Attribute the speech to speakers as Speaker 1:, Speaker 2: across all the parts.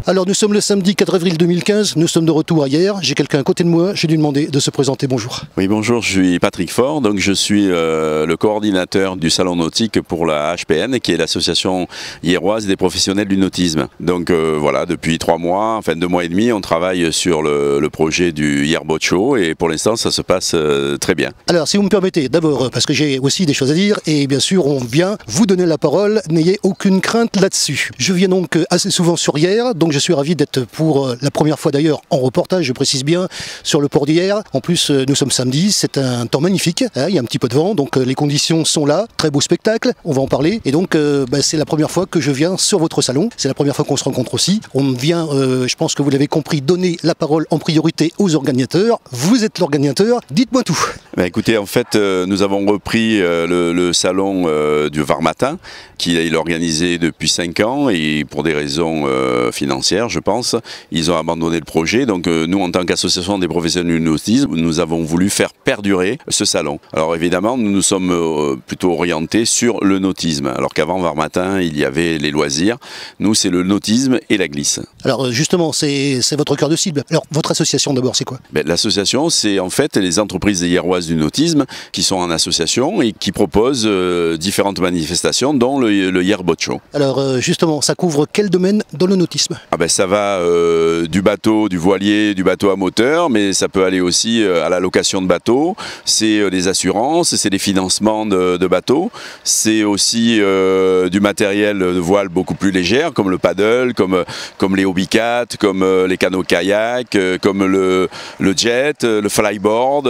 Speaker 1: Alors nous sommes le samedi 4 avril 2015, nous sommes de retour à hier. J'ai quelqu'un à côté de moi, j'ai dû demander de se présenter. Bonjour.
Speaker 2: Oui, bonjour, je suis Patrick Faure, donc je suis le coordinateur du salon nautique pour la HPN, qui est l'association hieroise des professionnels du nautisme. Donc voilà, depuis 3 mois, enfin 2 mois et demi, on travaille sur le projet du Yearboat Show et pour l'instant ça se passe très bien.
Speaker 1: Alors si vous me permettez, d'abord parce que j'ai aussi des choses à dire et bien sûr on vient vous donner la parole, n'ayez aucune crainte là-dessus. Je viens donc assez souvent sur Hyères, donc je suis ravi d'être pour la première fois d'ailleurs en reportage, je précise bien, sur le port d'Hyères. En plus nous sommes samedi, c'est un temps magnifique, hein, il y a un petit peu de vent, donc les conditions sont là, très beau spectacle, on va en parler. Et donc c'est la première fois que je viens sur votre salon, c'est la première fois qu'on se rencontre aussi. On vient, je pense que vous l'avez compris, donner la parole en priorité aux organisateurs. Vous êtes l'organisateur, dites-moi tout.
Speaker 2: Ben écoutez, en fait, nous avons repris le salon du Var Matin, qui est organisé depuis 5 ans et pour des raisons financières, je pense, ils ont abandonné le projet. Donc nous, en tant qu'association des professionnels du nautisme, nous avons voulu faire perdurer ce salon. Alors évidemment, nous nous sommes plutôt orientés sur le nautisme, alors qu'avant Var Matin, il y avait les loisirs. Nous, c'est le nautisme et la glisse.
Speaker 1: Alors justement, c'est votre cœur de cible. Alors votre association d'abord, c'est quoi?
Speaker 2: Ben, l'association, c'est en fait les entreprises hyéroises du nautisme qui sont en association et qui proposent différentes manifestations, dont le Yearboat Show.
Speaker 1: Alors justement, ça couvre quel domaine dans le nautisme?
Speaker 2: Ah ben, ça va du bateau, du voilier, du bateau à moteur, mais ça peut aller aussi à la location de bateaux, c'est les assurances, c'est les financements de bateaux, c'est aussi du matériel de voile beaucoup plus léger, comme le paddle, comme les hobbycats, comme les canots-kayak, comme le jet, le flyboard,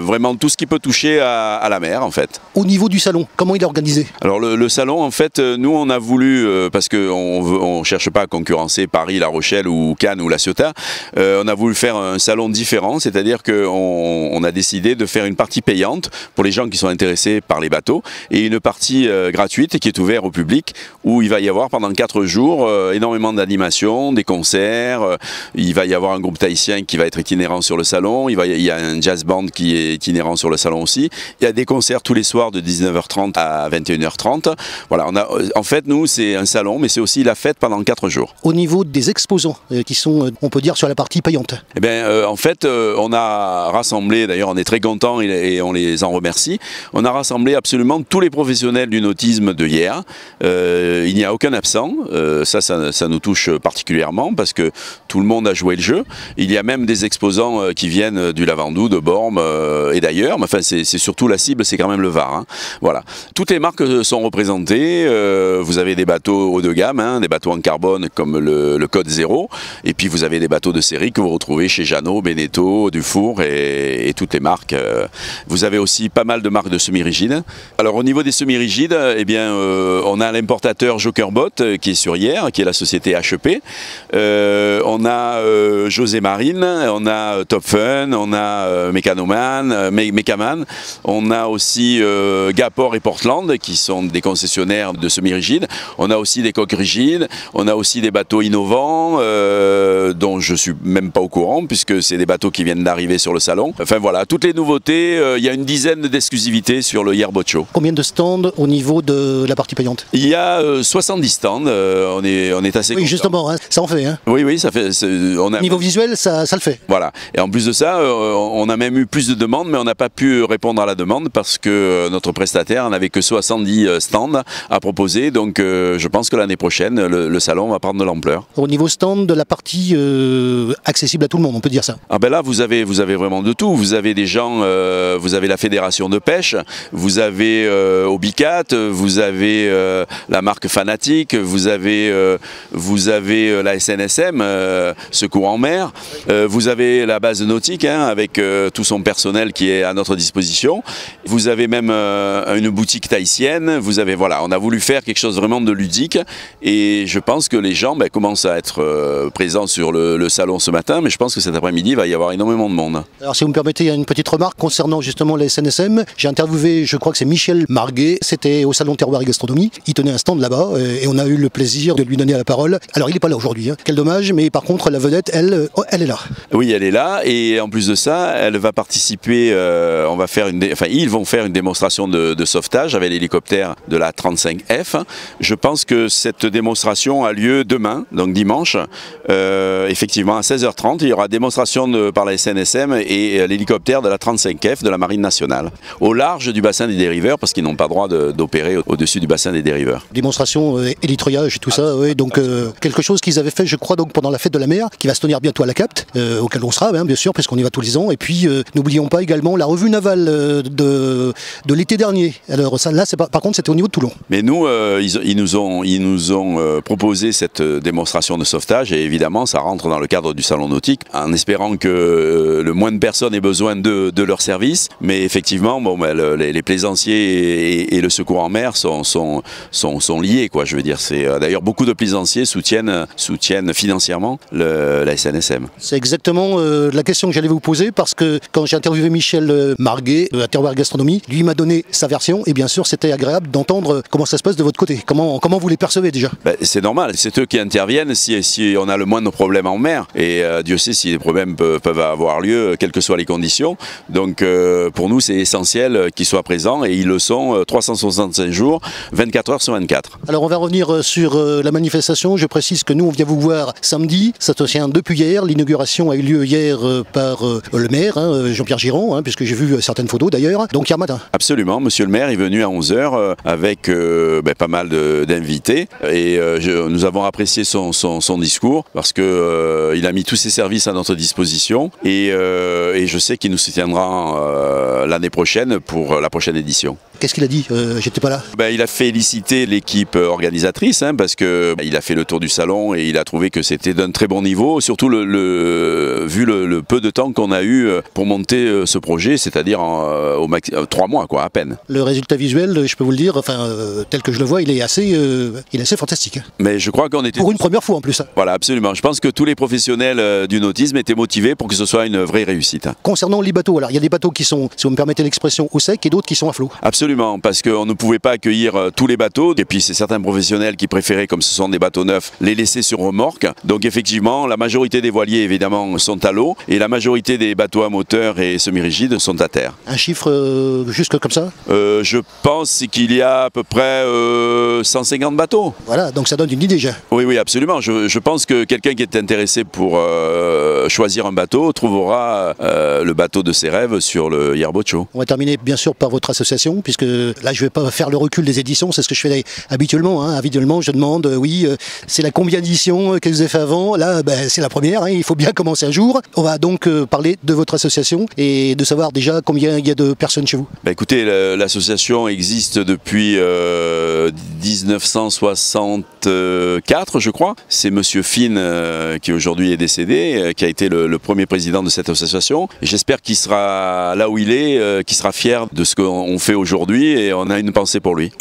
Speaker 2: vraiment tout ce qui peut toucher à la mer en fait.
Speaker 1: Au niveau du salon, comment il est organisé?
Speaker 2: Alors le salon, en fait, nous on a voulu, parce qu'on ne cherche pas à concurrencer Paris, La Rochelle ou Cannes ou La Ciotat, on a voulu faire un salon différent, c'est-à-dire qu'on a décidé de faire une partie payante pour les gens qui sont intéressés par les bateaux et une partie gratuite qui est ouverte au public où il va y avoir pendant 4 jours énormément d'animations, des concerts, il va y avoir un groupe tahitien qui va être itinérant sur le salon, il y a un jazz band qui est itinérant sur le salon aussi, il y a des concerts tous les soirs de 19h30 à 21h30. Voilà, en fait nous c'est un salon mais c'est aussi la fête pendant 4 jours.
Speaker 1: Au niveau des exposants qui sont, on peut dire, sur la partie payante?
Speaker 2: Eh bien, en fait, on a rassemblé, d'ailleurs on est très contents et on les en remercie, on a rassemblé absolument tous les professionnels du nautisme de Hyères. Il n'y a aucun absent, ça nous touche particulièrement parce que tout le monde a joué le jeu. Il y a même des exposants qui viennent du Lavandou, de Bormes et d'ailleurs, mais enfin c'est surtout la cible, c'est quand même le Var. Hein. Voilà. Toutes les marques sont représentées, vous avez des bateaux haut de gamme, hein, des bateaux en carbone comme le Code Zéro, et puis vous avez des bateaux de série que vous retrouvez chez Jeannot, Beneteau, Dufour et toutes les marques. Vous avez aussi pas mal de marques de semi-rigides. Alors au niveau des semi-rigides, eh bien, on a l'importateur Jokerbot qui est sur Hyères, qui est la société HEP. On a José Marine, on a Top Fun, on a Mecaman, on a aussi Gaport et Portland qui sont des concessionnaires de semi-rigides. On a aussi des coques rigides, on a aussi des bateaux innovants dont je suis même pas au courant puisque c'est des bateaux qui viennent d'arriver sur le salon. Enfin voilà, toutes les nouveautés, il y a une dizaine d'exclusivités sur le Yearboat Show.
Speaker 1: Combien de stands au niveau de la partie payante?
Speaker 2: Il y a 70 stands, on est assez
Speaker 1: Oui, justement, hein, ça en fait. Hein.
Speaker 2: Oui, ça fait.
Speaker 1: Niveau visuel, ça le fait.
Speaker 2: Voilà. Et en plus de ça, on a même eu plus de demandes, mais on n'a pas pu répondre à la demande parce que notre prestataire n'avait que 70 stands à proposer. Donc je pense que l'année prochaine, le salon va prendre de l'ampleur.
Speaker 1: Au niveau stand de la partie accessible à tout le monde, on peut dire ça?
Speaker 2: Ah ben là, vous avez vraiment de tout. Vous avez des gens, vous avez la fédération de pêche, vous avez Hobbycat, vous avez la marque Fanatique, vous avez la SNSM, Secours en mer, vous avez la base nautique hein, avec tout son personnel qui est à notre disposition. Vous avez même une boutique tahitienne. Vous avez, voilà, on a voulu faire quelque chose vraiment de ludique et je pense que les gens commencent à être présents sur le salon ce matin, mais je pense que cet après-midi il va y avoir énormément de monde.
Speaker 1: Alors si vous me permettez, il y a une petite remarque concernant justement la SNSM. J'ai interviewé, je crois que c'est Michel Marguet, c'était au salon Terroir et Gastronomie. Il tenait un stand là-bas et on a eu le plaisir de lui donner la parole. Alors il n'est pas là aujourd'hui, hein. Quel dommage, mais par contre la vedette, elle est là.
Speaker 2: Oui, elle est là et en plus de ça, elle va participer, ils vont faire une démonstration de sauvetage avec l'hélicoptère de la 35F. Je pense que cette démonstration a lieu demain donc dimanche, effectivement à 16h30, il y aura démonstration par la SNSM et l'hélicoptère de la 35F de la Marine nationale, au large du bassin des dériveurs, parce qu'ils n'ont pas droit d'opérer au-dessus du bassin des dériveurs.
Speaker 1: Démonstration élytroyage et tout ça, oui, donc quelque chose qu'ils avaient fait, je crois, donc pendant la fête de la mer, qui va se tenir bientôt à la Capte, auquel on sera, bien sûr, puisqu'on y va tous les ans. Et puis, n'oublions pas également la revue navale de l'été dernier. Alors ça, là, par contre, c'était au niveau de Toulon.
Speaker 2: Mais nous, ils nous ont proposé cette démonstration de sauvetage, et évidemment, ça rentre dans le cadre du salon nautique, en espérant que le moins de personnes aient besoin de leur service. Mais effectivement, bon, les plaisanciers et le secours en mer sont liés, quoi. Je veux dire, d'ailleurs beaucoup de plaisanciers soutiennent financièrement la SNSM.
Speaker 1: C'est exactement la question que j'allais vous poser, parce que quand j'ai interviewé Michel Marguet à Terroir Gastronomie, lui m'a donné sa version, et bien sûr c'était agréable d'entendre comment ça se passe de votre côté. Comment vous les percevez déjà?
Speaker 2: C'est normal, c'est eux qui interviennent si on a le moindre problème en mer, et Dieu sait si les problèmes peuvent avoir lieu, quelles que soient les conditions. Donc pour nous c'est essentiel qu'ils soient présents, et ils le sont 365 jours, 24 heures sur 24. Alors
Speaker 1: on va revenir sur la manifestation. Je précise que nous on vient vous voir samedi, ça se tient depuis hier. L'inauguration a eu lieu hier par le maire, Jean-Pierre Giron, puisque j'ai vu certaines photos d'ailleurs, donc hier matin.
Speaker 2: Absolument, monsieur le maire est venu à 11h avec pas mal d'invités, et nous avons apprécié son discours, parce que il a mis tous ses services à notre disposition, et je sais qu'il nous soutiendra l'année prochaine pour la prochaine édition.
Speaker 1: Qu'est-ce qu'il a dit? J'étais pas là.
Speaker 2: Il a félicité l'équipe organisatrice, parce que il a fait le tour du salon et il a trouvé que c'était d'un très bon niveau, surtout vu le peu de temps qu'on a eu pour monter ce projet, c'est-à-dire 3 mois, quoi, à peine.
Speaker 1: Le résultat visuel, je peux vous le dire, tel que je le vois, il est assez fantastique.
Speaker 2: Mais je crois qu'on était...
Speaker 1: Pour une première fois en plus.
Speaker 2: Voilà, absolument. Je pense que tous les professionnels du nautisme étaient motivés pour que ce soit une vraie réussite.
Speaker 1: Concernant les bateaux, alors il y a des bateaux qui sont, si vous me permettez l'expression, au sec, et d'autres qui sont à flot.
Speaker 2: Absolument, parce qu'on ne pouvait pas accueillir tous les bateaux, et puis c'est certains professionnels qui préféraient, comme ce sont des bateaux neufs, les laisser sur remorque. Donc effectivement, la majorité des voiliers évidemment sont à l'eau, et la majorité des bateaux à moteur et semi-rigides sont à terre.
Speaker 1: Un chiffre juste comme ça?
Speaker 2: Je pense qu'il y a à peu près 150 bateaux.
Speaker 1: Voilà, donc ça donne une idée déjà.
Speaker 2: Oui, absolument. Je pense que quelqu'un qui est intéressé pour choisir un bateau trouvera le bateau de ses rêves sur le Yerbocho.
Speaker 1: On va terminer bien sûr par votre association, puisque là je ne vais pas faire le recul des éditions, c'est ce que je fais habituellement. Habituellement je demande, c'est la combien d'éditions que vous avez fait avant? Là c'est la première, il faut bien commencer un jour. On va donc parler de votre association et de savoir déjà combien il y a de personnes chez vous.
Speaker 2: Écoutez, l'association existe depuis 1964, je crois. C'est monsieur Finn qui aujourd'hui est décédé, qui a été le premier président de cette association. J'espère qu'il sera là où il est, qu'il sera fier de ce qu'on fait aujourd'hui, et on a une pensée pour lui.